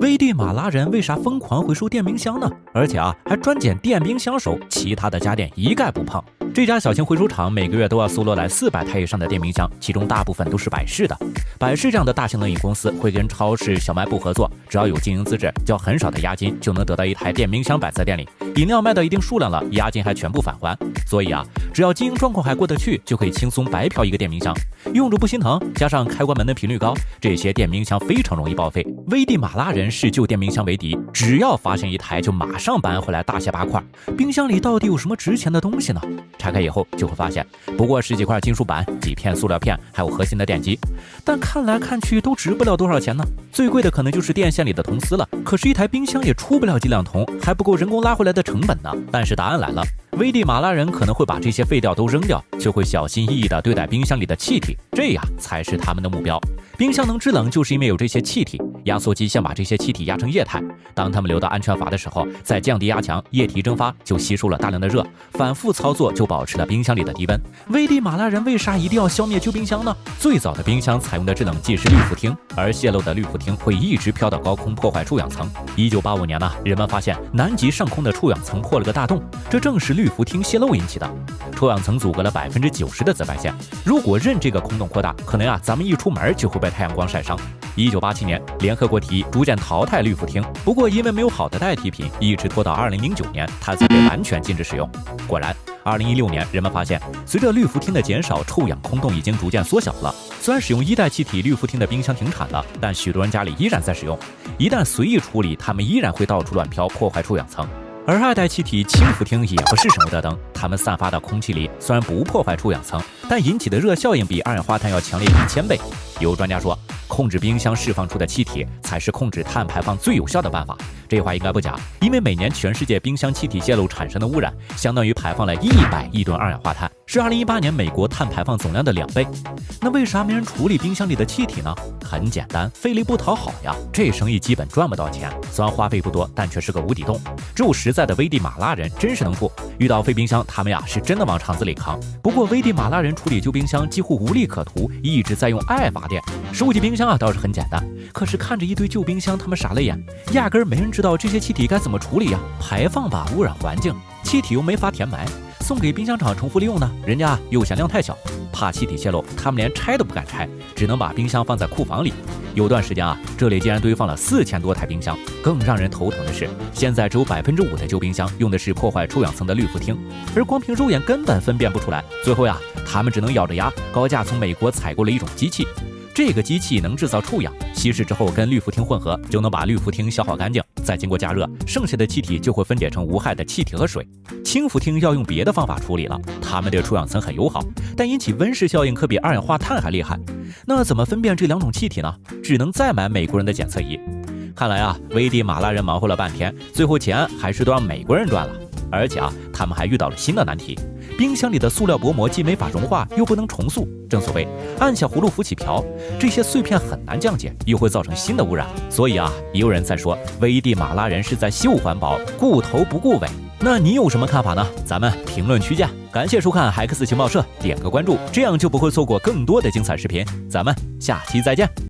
危地马拉人为啥疯狂回收电冰箱呢？而且还专捡电冰箱收，其他的家电一概不碰。这家小型回收厂每个月都要搜罗来400台以上的电冰箱，其中大部分都是百事的。百事这样的大型冷饮公司会跟超市、小卖部合作，只要有经营资质，交很少的押金就能得到一台电冰箱摆在店里。饮料卖到一定数量了，押金还全部返还。所以只要经营状况还过得去，就可以轻松白嫖一个电冰箱，用着不心疼，加上开关门的频率高，这些电冰箱非常容易报废。危地马拉人视旧电冰箱为敌，只要发现一台就马上搬回来大卸8块。冰箱里到底有什么值钱的东西呢？拆开以后就会发现，不过10几块金属板、几片塑料片，还有核心的电机，但看来看去都值不了多少钱呢。最贵的可能就是电线里的铜丝了，可是一台冰箱也出不了几两铜，还不够人工拉回来的成本呢。但是答案来了，危地马拉人可能会把这些废料都扔掉，就会小心翼翼地对待冰箱里的气体，这样才是他们的目标。冰箱能制冷，就是因为有这些气体。压缩机先把这些气体压成液态，当它们流到安全阀的时候，再降低压强，液体蒸发就吸收了大量的热，反复操作就保持了冰箱里的低温。危地马拉人为啥一定要消灭旧冰箱呢？最早的冰箱采用的制冷剂是氯氟烃，而泄漏的氯氟烃会一直飘到高空，破坏臭氧层。1985年人们发现南极上空的臭氧层破了个大洞，这正是氯氟烃泄漏引起的。臭氧层阻隔了90%的紫外线，如果任这个空洞扩大，可能咱们一出门就会被太阳光晒伤。1987年，联合国提议逐渐淘汰氯氟烃，不过因为没有好的代替品，一直拖到2009年，它才被完全禁止使用。果然，2016年，人们发现，随着氯氟烃的减少，臭氧空洞已经逐渐缩小了。虽然使用1代气体氯氟烃的冰箱停产了，但许多人家里依然在使用。一旦随意处理，它们依然会到处乱飘，破坏臭氧层。而2代气体氢氟烃也不是省油的灯，它们散发到空气里，虽然不破坏臭氧层，但引起的热效应比二氧化碳要强烈1000倍。有专家说，控制冰箱释放出的气体才是控制碳排放最有效的办法。这话应该不假，因为每年全世界冰箱气体泄漏产生的污染，相当于排放了100亿吨二氧化碳，是2018年美国碳排放总量的2倍。那为啥没人处理冰箱里的气体呢？很简单，费力不讨好呀。这生意基本赚不到钱，虽然花费不多，但却是个无底洞。只有实在的危地马拉人真是能做，遇到废冰箱，他们是真的往肠子里扛。不过危地马拉人处理旧冰箱几乎无利可图，一直在用爱发电。收集冰箱倒是很简单，可是看着一堆旧冰箱，他们傻了眼，压根儿没人知道这些气体该怎么处理呀？排放吧，污染环境；气体又没法填埋，送给冰箱厂重复利用呢，人家又嫌量太小，怕气体泄漏，他们连拆都不敢拆，只能把冰箱放在库房里。有段时间这里竟然堆放了4000多台冰箱。更让人头疼的是，现在只有5%的旧冰箱用的是破坏臭氧层的氯氟烃，而光凭肉眼根本分辨不出来。最后他们只能咬着牙高价从美国采购了一种机器。这个机器能制造臭氧，稀释之后跟氯氟烃混合，就能把氯氟烃消耗干净，再经过加热，剩下的气体就会分解成无害的气体和水。氢氟烃要用别的方法处理了，它们对臭氧层很友好，但引起温室效应可比二氧化碳还厉害。那怎么分辨这2种气体呢？只能再买美国人的检测仪。看来危地马拉人忙活了半天，最后钱还是都让美国人赚了。而且他们还遇到了新的难题，冰箱里的塑料薄膜既没法融化，又不能重塑。正所谓按下葫芦浮起瓢，这些碎片很难降解，又会造成新的污染。所以也有人在说，危地马拉人是在秀环保，顾头不顾尾。那你有什么看法呢？咱们评论区见。感谢收看海克斯情报社，点个关注，这样就不会错过更多的精彩视频。咱们下期再见。